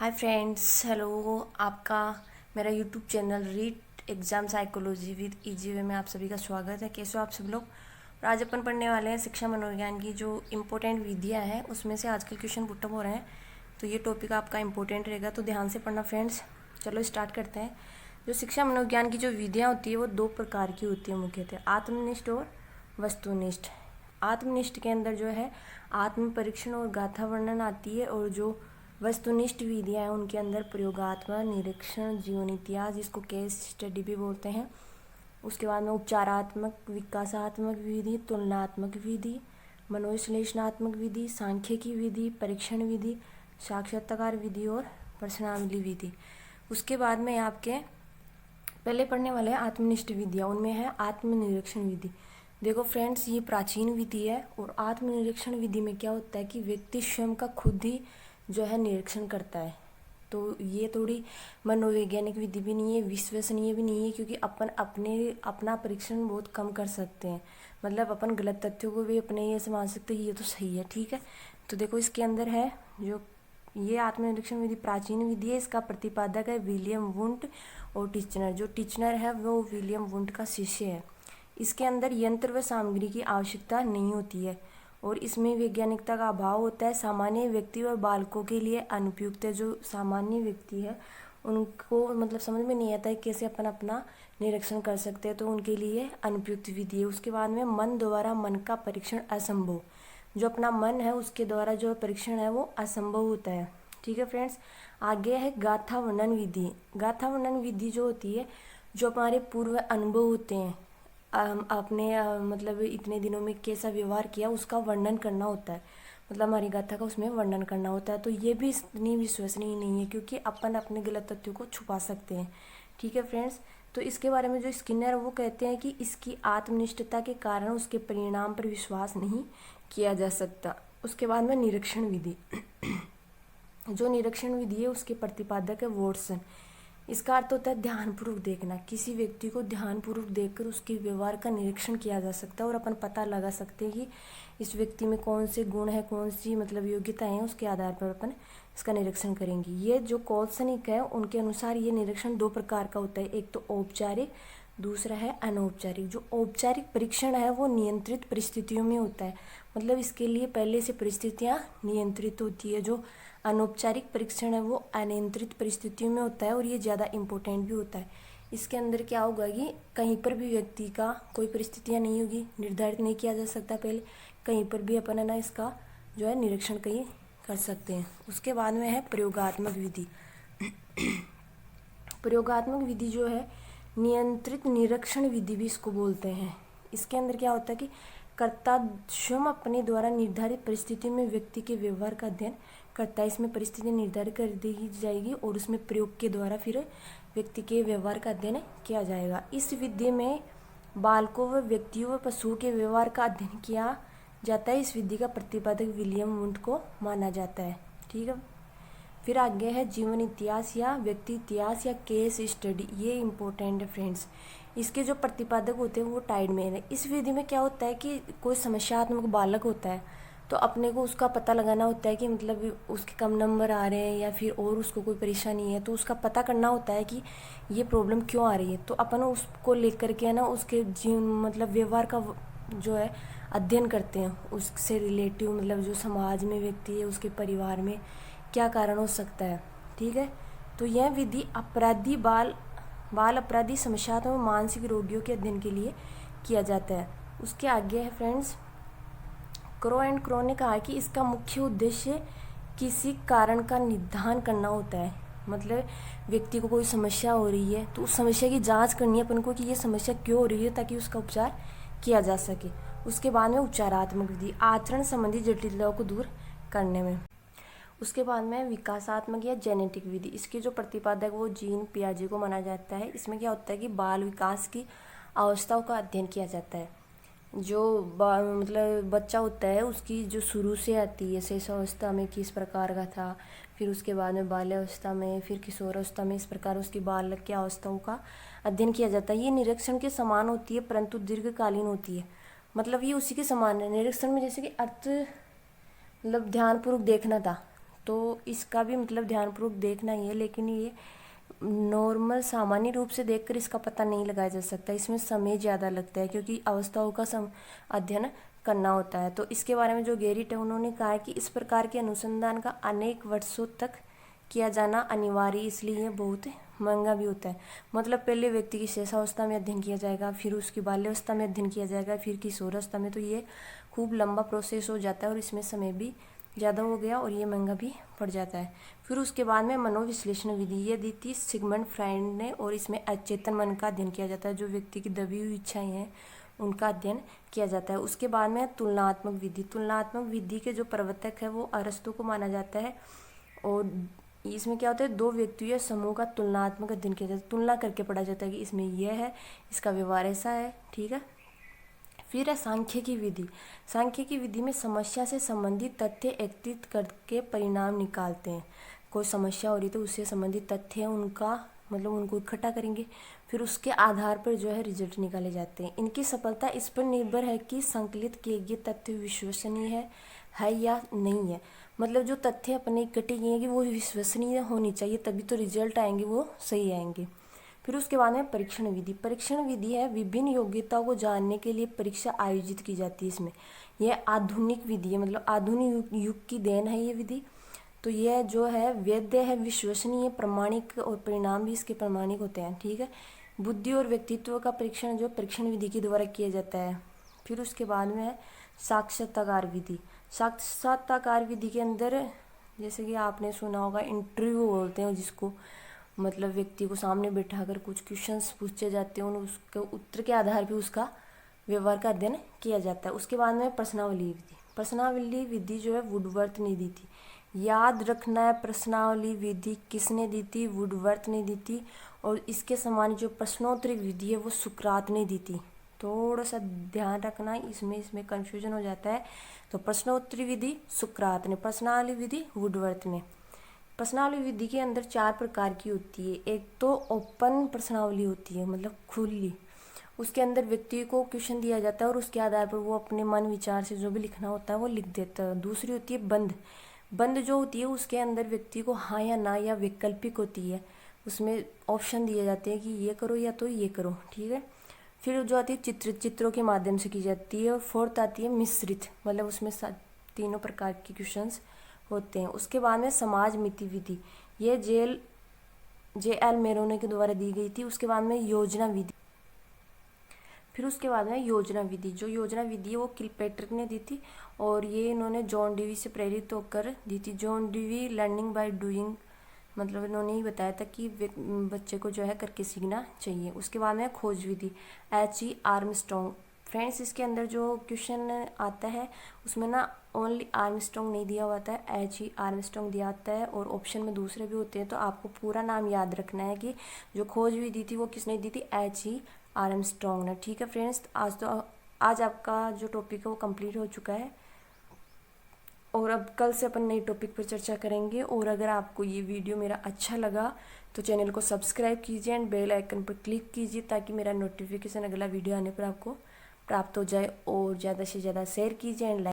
Hi friends, hello. आपका मेरा YouTube channel read exam psychology with easy way में आप सभी का स्वागत है। कैसे हो आप सब लोग। और आज अपन पढ़ने वाले हैं शिक्षा मनोविज्ञान की जो इम्पोर्टेंट विधियां हैं, उसमें से आजकल क्वेश्चन पुटअप हो रहे हैं, तो ये टॉपिक आपका इम्पोर्टेंट रहेगा, तो ध्यान से पढ़ना फ्रेंड्स। चलो स्टार्ट करते हैं। जो शिक्षा मनोविज्ञान की जो विधियाँ होती है वो दो प्रकार की होती है मुख्यतः, आत्मनिष्ठ और वस्तुनिष्ठ। आत्मनिष्ठ के अंदर जो है आत्म परीक्षण और गाथा वर्णन आती है, और जो वस्तुनिष्ठ विधियाँ हैं उनके अंदर प्रयोगात्मक निरीक्षण, जीवन इतिहास, जिसको केस स्टडी भी बोलते हैं। उसके बाद में उपचारात्मक, विकासात्मक विधि, तुलनात्मक विधि, मनोविश्लेषणात्मक विधि, सांख्यिकी विधि, परीक्षण विधि, साक्षात्कार विधि और प्रश्नावली विधि। उसके बाद में आपके पहले पढ़ने वाले हैं आत्मनिष्ठ विधियाँ। उनमें है आत्मनिरीक्षण विधि। देखो फ्रेंड्स, ये प्राचीन विधि है, और आत्मनिरीक्षण विधि में क्या होता है कि व्यक्ति स्वयं का खुद ही जो है निरीक्षण करता है। तो ये थोड़ी मनोवैज्ञानिक विधि भी नहीं है, विश्वसनीय भी नहीं है, क्योंकि अपन अपना परीक्षण बहुत कम कर सकते हैं। मतलब अपन गलत तथ्यों को भी अपने ये समझ सकते हैं, ये तो सही है, ठीक है। तो देखो इसके अंदर है जो ये आत्मनिरीक्षण विधि प्राचीन विधि है। इसका प्रतिपादक है विलियम वुंट और टिचनर। जो टिचनर है वो विलियम वुंट का शिष्य है। इसके अंदर यंत्र व सामग्री की आवश्यकता नहीं होती है, और इसमें वैज्ञानिकता का अभाव होता है। सामान्य व्यक्ति और बालकों के लिए अनुपयुक्त है। जो सामान्य व्यक्ति है उनको मतलब समझ में नहीं आता है कैसे अपन अपना निरीक्षण कर सकते हैं, तो उनके लिए अनुपयुक्त विधि है। उसके बाद में मन द्वारा मन का परीक्षण असंभव। जो अपना मन है उसके द्वारा जो परीक्षण है वो असंभव होता है, ठीक है फ्रेंड्स। आगे है गाथा वर्णन विधि। गाथा वर्णन विधि जो होती है, जो हमारे पूर्व अनुभव होते हैं, आपने मतलब इतने दिनों में कैसा व्यवहार किया उसका वर्णन करना होता है, मतलब हमारी गाथा का उसमें वर्णन करना होता है। तो ये भी इतनी विश्वसनीय नहीं है, क्योंकि अपन अपने गलत तथ्यों को छुपा सकते हैं, ठीक है फ्रेंड्स। तो इसके बारे में जो स्किनर वो कहते हैं कि इसकी आत्मनिष्ठता के कारण उसके परिणाम पर विश्वास नहीं किया जा सकता। उसके बाद में निरीक्षण विधि। जो निरीक्षण विधि है उसके प्रतिपादक है वॉटसन। इसका अर्थ होता है ध्यानपूर्वक देखना। किसी व्यक्ति को ध्यानपूर्वक देखकर उसके व्यवहार का निरीक्षण किया जा सकता है, और अपन पता लगा सकते हैं कि इस व्यक्ति में कौन से गुण है, कौन सी मतलब योग्यताएं हैं, उसके आधार पर अपन इसका निरीक्षण करेंगे। ये जो कौल्सनिक है उनके अनुसार ये निरीक्षण दो प्रकार का होता है, एक तो औपचारिक, दूसरा है अनौपचारिक। जो औपचारिक परीक्षण है वो नियंत्रित परिस्थितियों में होता है, मतलब इसके लिए पहले से परिस्थितियाँ नियंत्रित होती है। जो अनौपचारिक परीक्षण है वो अनियंत्रित परिस्थितियों में होता है, और ये ज़्यादा इम्पोर्टेंट भी होता है। इसके अंदर क्या होगा कि कहीं पर भी व्यक्ति का कोई परिस्थितियाँ नहीं होगी, निर्धारित नहीं किया जा सकता पहले, कहीं पर भी अपन है ना इसका जो है निरीक्षण कहीं कर सकते हैं। उसके बाद में है प्रयोगात्मक विधि। प्रयोगात्मक विधि जो है नियंत्रित निरीक्षण विधि भी इसको बोलते हैं। इसके अंदर क्या होता है कि कर्ता स्वयं अपने द्वारा निर्धारित परिस्थिति में व्यक्ति के व्यवहार का अध्ययन करता है। इसमें परिस्थिति निर्धारित कर दी जाएगी, और उसमें प्रयोग के द्वारा फिर व्यक्ति के व्यवहार का अध्ययन किया जाएगा। इस विधि में बालकों व व्यक्तियों व पशुओं के व्यवहार का अध्ययन किया जाता है। इस विधि का प्रतिपादक विलियम वुंट को माना जाता है, ठीक है। फिर आगे है जीवन इतिहास या व्यक्ति इतिहास या केस स्टडी। ये इम्पोर्टेंट है फ्रेंड्स। इसके जो प्रतिपादक होते हैं वो टाइडमैन है। इस विधि में क्या होता है कि कोई समस्यात्मक बालक होता है, तो अपने को उसका पता लगाना होता है कि मतलब उसके कम नंबर आ रहे हैं या फिर और उसको कोई परेशानी है, तो उसका पता करना होता है कि ये प्रॉब्लम क्यों आ रही है। तो अपन उसको लेकर के है ना उसके मतलब व्यवहार का जो है अध्ययन करते हैं, उससे रिलेटिव मतलब जो समाज में व्यक्ति है उसके परिवार में क्या कारण हो सकता है, ठीक है। तो यह विधि अपराधी बाल अपराधी समस्याओं में मानसिक रोगियों के अध्ययन के लिए किया जाता है। उसके आगे है फ्रेंड्स क्रो एंड क्रो ने कहा कि इसका मुख्य उद्देश्य किसी कारण का निदान करना होता है। मतलब व्यक्ति को कोई समस्या हो रही है तो उस समस्या की जांच करनी है अपन को कि ये समस्या क्यों हो रही है, ताकि उसका उपचार किया जा सके। उसके बाद में उपचारात्मक विधि, आचरण संबंधी जटिलताओं को दूर करने में। उसके बाद में विकासात्मक या जेनेटिक विधि। इसके जो प्रतिपादक वो जीन पियाजे को माना जाता है। इसमें क्या होता है कि बाल विकास की अवस्थाओं का अध्ययन किया जाता है। जो मतलब बच्चा होता है उसकी जो शुरू से आती है शैशवावस्था में किस प्रकार का था, फिर उसके बाद में बाल्यावस्था में, फिर किशोरावस्था में, इस प्रकार उसकी बालक की अवस्थाओं का अध्ययन किया जाता है। ये निरीक्षण के समान होती है परंतु दीर्घकालीन होती है। मतलब ये उसी के समान है। निरीक्षण में जैसे कि अर्थ मतलब ध्यानपूर्वक देखना था, तो इसका भी मतलब ध्यानपूर्वक देखना ही है, लेकिन ये नॉर्मल सामान्य रूप से देखकर इसका पता नहीं लगाया जा सकता। इसमें समय ज़्यादा लगता है क्योंकि अवस्थाओं का अध्ययन करना होता है। तो इसके बारे में जो गेरिट है उन्होंने कहा है कि इस प्रकार के अनुसंधान का अनेक वर्षों तक किया जाना अनिवार्य, इसलिए बहुत महंगा भी होता है। मतलब पहले व्यक्ति की शेषावस्था में अध्ययन किया जाएगा, फिर उसकी बाल्यावस्था में अध्ययन किया जाएगा, फिर किशोरावस्था में। तो ये खूब लंबा प्रोसेस हो जाता है और इसमें समय भी ज़्यादा हो गया और ये महंगा भी पड़ जाता है। फिर उसके बाद में मनोविश्लेषण विधि, ये दी थी सिगमंड फ्राइड ने, और इसमें अचेतन मन का अध्ययन किया जाता है। जो व्यक्ति की दबी हुई इच्छाएं हैं उनका अध्ययन किया जाता है। उसके बाद में तुलनात्मक विधि। तुलनात्मक विधि के जो प्रवर्तक है वो अरस्तु को माना जाता है, और इसमें क्या होता है, दो व्यक्तियों या समूह का तुलनात्मक अध्ययन किया जाता है। तुलना करके पढ़ा जाता है कि इसमें यह है, इसका व्यवहार ऐसा है, ठीक है। फिर है सांख्यिकी विधि। सांख्यिकी विधि में समस्या से संबंधित तथ्य एकत्रित करके परिणाम निकालते हैं। कोई समस्या हो रही तो उससे संबंधित तथ्य उनका मतलब उनको इकट्ठा करेंगे, फिर उसके आधार पर जो है रिजल्ट निकाले जाते हैं। इनकी सफलता इस पर निर्भर है कि संकलित किए गए तथ्य विश्वसनीय है या नहीं है। मतलब जो तथ्य अपने इकट्ठे किए हैं कि वो विश्वसनीय होनी चाहिए, तभी तो रिजल्ट आएंगे वो सही आएंगे। फिर उसके बाद में परीक्षण विधि। परीक्षण विधि है विभिन्न योग्यताओं को जानने के लिए परीक्षा आयोजित की जाती है। इसमें यह आधुनिक विधि है, मतलब आधुनिक युग की देन है ये विधि। तो यह जो है वैध है, विश्वसनीय, प्रमाणिक, और परिणाम भी इसके प्रमाणिक होते हैं, ठीक है। बुद्धि और व्यक्तित्व का परीक्षण जो परीक्षण विधि के द्वारा किया जाता है। फिर उसके बाद में है साक्षात्कार विधि। साक्षात्कार विधि के अंदर जैसे कि आपने सुना होगा इंटरव्यू बोलते हैं जिसको, मतलब व्यक्ति को सामने बैठाकर कुछ क्वेश्चंस पूछे जाते हैं और उसके उत्तर के आधार पर उसका व्यवहार का अध्ययन किया जाता है। उसके बाद में प्रश्नावली विधि। प्रश्नावली विधि जो है वुडवर्थ ने दी थी। याद रखना है, प्रश्नावली विधि किसने दी थी? वुडवर्थ ने दी थी। और इसके समान जो प्रश्नोत्तरी विधि है वो सुकरात ने दी थी। थोड़ा सा ध्यान रखना, इसमें कंफ्यूजन हो जाता है। तो प्रश्नोत्तरी विधि सुकरात ने, प्रश्नावली विधि वुडवर्थ ने। प्रश्नावली विधि के अंदर 4 प्रकार की होती है। एक तो ओपन प्रश्नावली होती है, मतलब खुली। उसके अंदर व्यक्ति को क्वेश्चन दिया जाता है और उसके आधार पर वो अपने मन विचार से जो भी लिखना होता है वो लिख देता है। दूसरी होती है बंद। बंद जो होती है उसके अंदर व्यक्ति को हाँ या ना या वैकल्पिक होती है, उसमें ऑप्शन दिए जाते हैं कि ये करो या तो ये करो, ठीक है। फिर जो आती है चित्रों के माध्यम से की जाती है। और फोर्थ आती है मिश्रित, मतलब उसमें तीनों प्रकार के क्वेश्चंस होते हैं। उसके बाद में समाज मिति विधि, ये JL मेरोने के द्वारा दी गई थी। उसके बाद में योजना विधि। फिर उसके बाद में योजना विधि। जो योजना विधि है वो किलपेट्रिक ने दी थी, और ये इन्होंने जॉन डीवी से प्रेरित होकर दी थी। John Dewey learning by doing, मतलब इन्होंने ही बताया था कि बच्चे को जो है करके सीखना चाहिए। उसके बाद में खोज विधि, HE आर्मस्ट्रॉन्ग। फ्रेंड्स इसके अंदर जो क्वेश्चन आता है उसमें ना ओनली आर्मस्ट्रॉन्ग नहीं दिया हुआ है, HE आर्मस्ट्रॉन्ग दिया आता है, और ऑप्शन में दूसरे भी होते हैं। तो आपको पूरा नाम याद रखना है कि जो खोज विधि थी वो किसने दी थी? HE आर्मस्ट्रॉन्ग ने, ठीक है फ्रेंड्स। आज आपका जो टॉपिक है वो कंप्लीट हो चुका है, और अब कल से अपन नए टॉपिक पर चर्चा करेंगे। और अगर आपको ये वीडियो मेरा अच्छा लगा तो चैनल को सब्सक्राइब कीजिए एंड बेल आइकन पर क्लिक कीजिए, ताकि मेरा नोटिफिकेशन अगला वीडियो आने पर आपको प्राप्त हो जाए। और ज़्यादा से ज़्यादा शेयर कीजिए एंड लाइक